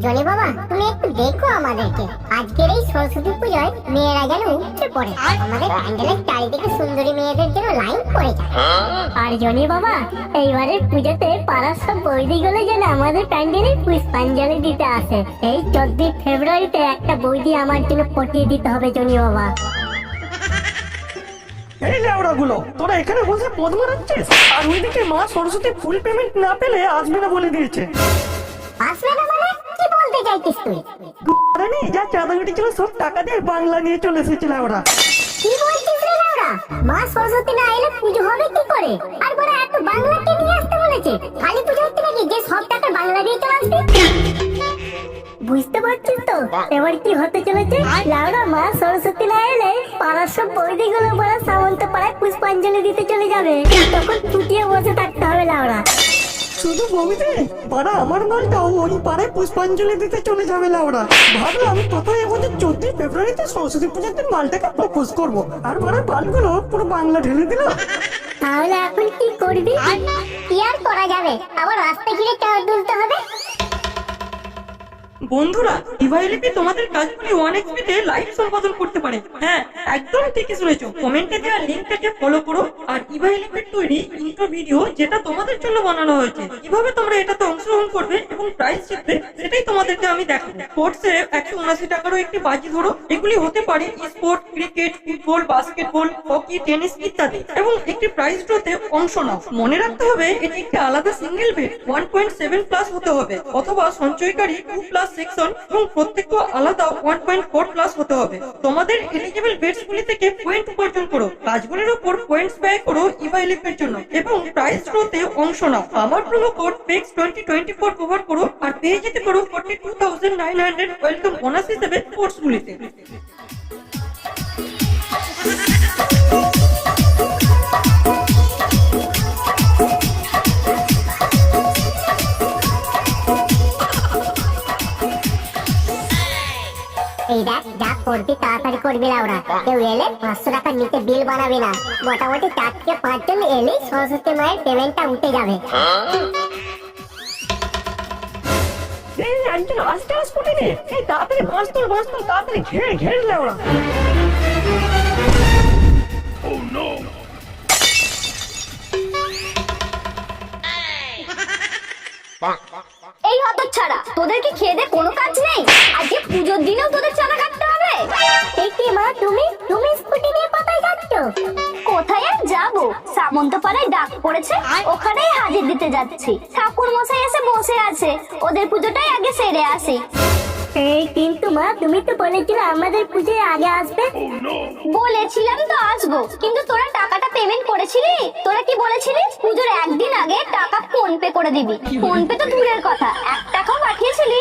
Johnny বাবা তুমি একটু দেখো আমাদেরকে, আজকের এই সরস্বতী পূজায় মেয়েরা যেন উঠে পড়ে, আমাদের প্যান্ডেলের চারিদিকে সুন্দরী মেয়েদের জন্য লাইন পড়ে যায়। আর জনি বাবা এইবারের পুজোতে পাড়ার সব বৌদিগুলো যেন আমাদের প্যান্ডেলে পুষ্পাঞ্জলি দিতে আসে। এই 14 ফেব্রুয়ারিতে একটা বৌদি আমার জন্য পটিয়ে দিতে হবে জনি বাবা। এই লেওড়া গুলো, তোরা এখানে বসে পদ মারাচ্ছিস, আর ওইদিকে মা সরস্বতী ফুল পেমেন্ট না পেলে আসবে না বলে দিয়েছে। আসবে না মানে কি বলতে চাইছিস তুই? আরে যা চাঁদা ছিল সব টাকা দিয়ে বাংলা নিয়ে চলে এসেছিল ওরা। কি বলছিস রে লাউড়া? মা সরস্বতী না এলে পুজো হবে কি করে? আর বড় এত বাংলাকে নিয়ে আসতে বলেছে, কালী পুজো হচ্ছে নাকি যে সব টাকা বাংলা দিয়ে চলে আসবে? বুঝতে পারছিস তো এবার কি হতে চলেছে? লাউড়া মা সরস্বতী না এলে পাড়ার সব বৌদিগুলো বড় সামন্ত পাড়ায় পুষ্পাঞ্জলি দিতে চলে যাবে, তখন ফুটিয়ে বসে থাকতে হবে লাউড়া। শুধু বমিতে পাড়া আমার মালটাও ওই পাড়ায় পুষ্পাঞ্জলি দিতে চলে যাবে লাউড়া। ভাবলাম কোথায় এবছর 14 ফেব্রুয়ারিতে সরস্বতী পূজাতে মালটাকে প্রপোজ করবো, আর পাড়ার পালগুলো পুরো বাংলা ঢেলে দিল। তাহলে এখন কি করবি? কি আর করা যাবে, আবার রাস্তা ঘিরে টাওয়ার তুলতে হবে। বন্ধুরা, ইভাইলিপি তোমাদের কাজগুলি অনেক স্পিডে লাইভ সম্পাদন করতে পারে। হ্যাঁ, একদম ঠিকই শুনেছো। কমেন্টে দেওয়া লিংকটাকে ফলো করো আর ইভাইলিপির তৈরি ইন্ট্রো ভিডিও যেটা তোমাদের জন্য বানানো হয়েছে, কিভাবে তোমরা এটাতে অংশগ্রহণ করবে এবং প্রাইজ জিতবে সেটাই তোমাদেরকে আমি দেখাবো। স্পোর্টসে 179 টাকারও একটি বাজি ধরো। এগুলি হতে পারে sport, cricket, football, basketball, hockey, tennis ইত্যাদি, এবং একটি প্রাইজ ড্রতে অংশ নাও। মনে রাখতে হবে এটি একটি আলাদা সিঙ্গেল বেড 1.7 প্লাস হতে হবে, অথবা সঞ্চয়কারী 2+ সেকশন, এবং প্রত্যেক আলাদা 1.4 প্লাস হতে হবে। তোমাদের এলিজিবল বেডস গুলি থেকে পয়েন্ট উপার্জন করো, কাজগুলির উপর পয়েন্টস ব্যয় করো ইভাইলিপের জন্য, এবং প্রাইজ ড্রতে অংশ নাও। আমার প্রোমো কোড PEX2024 ব্যবহার করো আর পেয়ে যেতে পারো 42,900 ওয়েলকাম বোনাস হিসেবে কোর্স গুলিতে। এই দেখ, যা করবি তাড়াতাড়ি করবি লাউড়া। কেউ এলে 500 টাকা নিতে বিল বানাবি না, মোটামুটি 4 থেকে 5 জন এলেই সরস্বতী মায়ের পেমেন্টটা উঠে যাবে। এই একজন আস্তে আস্তে উঠে নে, এই তাড়াতাড়ি বাঁশ তোল তাড়াতাড়ি ঘের ঘের লেওড়া। এই হতচ্ছাড়া, তোদের কি খেয়ে দিয়ে কোনো কাজ নেই? আজকে পুজোর দিনেও তোদের চাঁদা কাটতে হবে? এই কি মা, তুমি স্কুটি নিয়ে কোথায় যাচ্ছ? কোথায় আর যাবো, সামন্তপাড়ায় ডাক পড়েছে, ওখানেই হাজির দিতে যাচ্ছি। ঠাকুর মশাই এসে বসে আছে, ওদের পুজোটাই আগে সেরে আসি। এই কিন্তু মা, তুমি তো বলেছিলে আমাদের পুজোয় আগে আসবে। বলেছিলাম তো আসবো, কিন্তু তোরা টাকাটা পেমেন্ট করেছিলি? তোরা কি বলেছিলি পুজোর একদিন আগে টাকা ফোন পে করে দিবি? ফোন পে তো দূরের কথা, 1 টাকাও পাঠিয়েছিলি?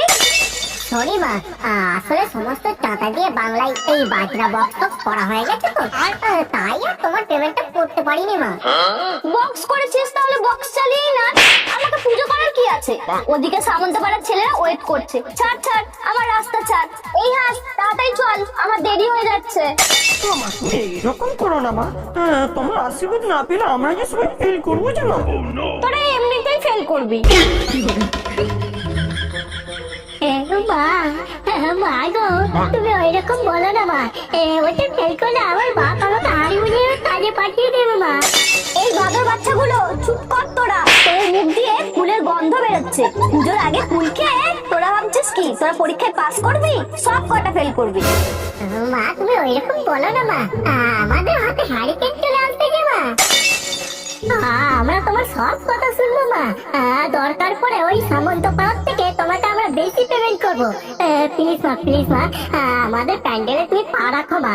সরি মা, আসলে সমস্ত চাঁদা দিয়ে বাংলায় এই বাজনা বক্স করা হয়ে গেছে তো, তাই আর তোমার পেমেন্টটা করতে পারিনি মা। বক্স করেছিস, তাহলে বক্স চালিয়ে না, আমাকে পুজো করার কি আছে? ওদিকে সামন্তপাড়ার ছেলেরা ওয়েট করছে। ছাড় ছাড়, আমার রাস্তা ছাড়। এই হাস, তাড়াতাড়ি চল, আমার দেরি হয়ে যাচ্ছে। এরকম করো না মা, তোমার আশীর্বাদ না পেলে আমরা যে সবাই ফেল করবো জানো। তোরা এমনিতেই ফেল করবি। মা গো, তুমি ওইরকম বলো না মা, ওটা ফেল করলে আমার বাপ আমাকে হাড়ি বুঝিয়ে কাজে পাঠিয়ে দেবে মা। এই ভাগের বাচ্চাগুলো চুপ কর তোরা, তোর মুখ দিয়ে ফুলের গন্ধ বেরোচ্ছে। পুজোর আগে ফুল খেয়ে তোরা ভাবছিস কি তোরা পরীক্ষায় পাস করবি? সব কটা ফেল করবি। মা তুমি ওইরকম বলো না মা, আমাদের হাতে হারিকেন চলে আসতে যে মা। আমরা তোমার সব কথা শুনবো মা, দরকার পড়ে ওই সামন্ত পাড়ার থেকে তোমাকে আমরা বেশি পেমেন্ট করবো। প্লিজ মা, আমাদের প্যান্ডেলে তুমি পা রাখো মা,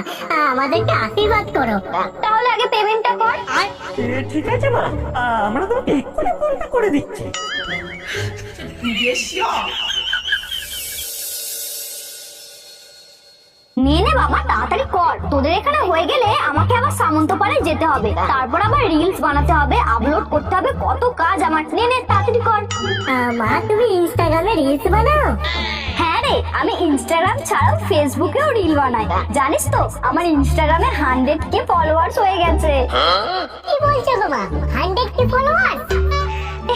আমাদেরকে আশীর্বাদ করো। তাহলে আগে পেমেন্টটা কর। ঠিক আছে মা, আমরা তোমাকে এক্ষুনি ফোনটা করে দিচ্ছি। নে বাবা, তাড়াতাড়ি কর। তোদের এখানে হয়ে গেলে আমাকে আবার সামন্তপাড়ায় যেতে হবে, তারপর আবার রিলস বানাতে হবে, আপলোড করতে হবে, কত কাজ আমার। নে তাড়াতাড়ি কর। মা তুমি ইনস্টাগ্রামে রিলস বানাও? হ্যাঁ রে, আমি ইনস্টাগ্রাম ছাড়াও ফেসবুকেও রিল বানাই। জানিস তো আমার ইনস্টাগ্রামে 100K ফলোয়ার্স হয়ে গেছে। কি বলছো গো মা, 100K ফলোয়ার?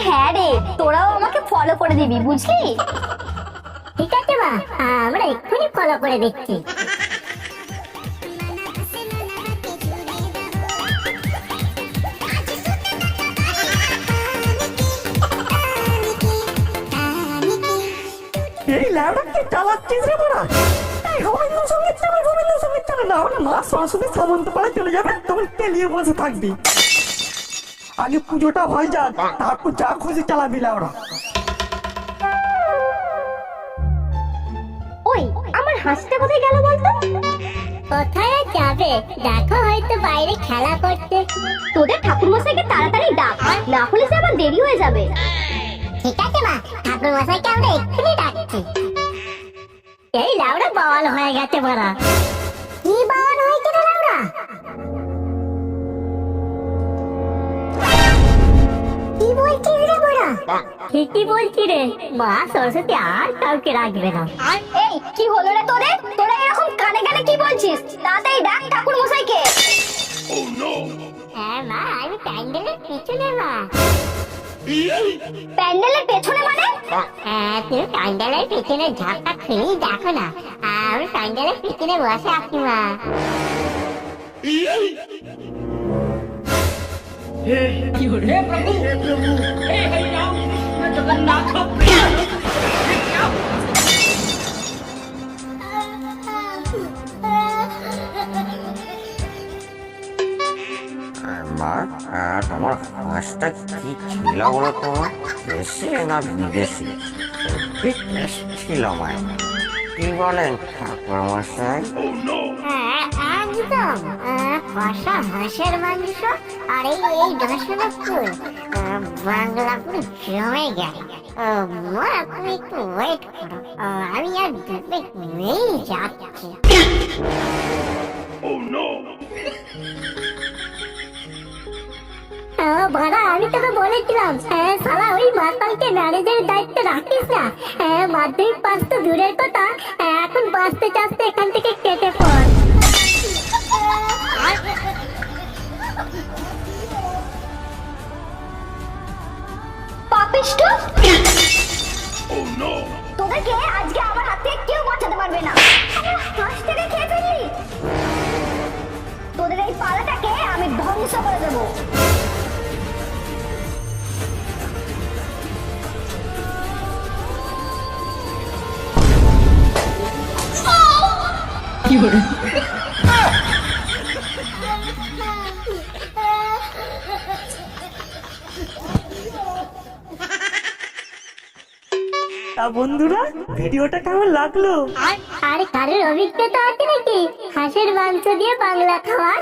হ্যাঁ রে, তোরাও আমাকে ফলো করে দিবি, বুঝলি? ঠিক আছে মা, আমরা এক্ষুনি ফলো করে দেখছি। এই ল্যাবটাকে চালাচ্ছিস রে বড়া? এই রবীন্দ্রসঙ্গীত চালা না হলে মা সরস্বতী সামন্ত পাড়া চলে যাবে, তখন তেলিয়ে বসে থাকবি। আগে পুজোটা হয়ে যাক, তারপর যা খুশি চালাবি ল্যাবড়া। ওই আমার হাঁসটা কোথায় গেল বলতো? কোথায় আর যাবে, দেখো হয়তো বাইরে খেলা করছে। তোদের ঠাকুর মশাইকে তাড়াতাড়ি ডাক, না হলে সে আবার দেরি হয়ে যাবে। ঠিক আছে মা, ঠাকুর মশাইকে আমরা এক্ষুনি ডাকছি। এই লাউড়া বল হয়ে গেছে বড়া। কি বাওয়ান হয়েছে রে লাউড়া? কি বলছিস রে বড়া? ঠিকই বলছি রে, মা সরস্বতী আর কাউকে রাখবে না। এই কি হলো রে তোদের? তোরা এরকম কানে কানে কি বলছিস? তাড়াতাড়ি ডাক ঠাকুর মশাইকে। হ্যাঁ মা, আমি প্যান্ডেলের পিছনে মা। প্যান্ডেলের পেছনে মানে? হ্যাঁ, তুমি প্যান্ডেলের পিছনে ঝাঁপটা খুলেই দেখো না, আমি প্যান্ডেলের পিছনে বসে আছি মা। মা, তোমার হাঁসটা কি ছিল বলো তো? দেশি না বিদেশি? ছিল মায়ের। কি বলেন ঠাকুর মশাই? হ্যাঁ একদম, কষা হাঁসের মাংস আর এই দর্শনের ফুল, বাংলা পুরো জমে গেল। মা তুমি একটু ওয়েট করো, আমি আর 2 মিনিট নেই যাচ্ছি। ভাড়া আমি তোকে বলেছিলাম, শালা ওই মাতালকে ম্যানেজের দায়িত্ব রাখিস না। মাধ্যমিক পাস তো দূরের কথা, এখন বাঁচতে চাচ্ছে এখান থেকে কেটে পড়। পাপিষ্ট! তোদেরকে আজকে আমার হাত থেকে কেউ বাঁচাতে পারবে না। আমার হাঁসটাকে খেয়ে ফেললি। তোদের এই পালাটাকে আমি ধ্বংস করে দেবো। তা বন্ধুরা, ভিডিওটা কেমন লাগলো? আর কারোর অভিজ্ঞতা আছে নাকি হাঁসের মাংস দিয়ে বাংলা খাওয়ার?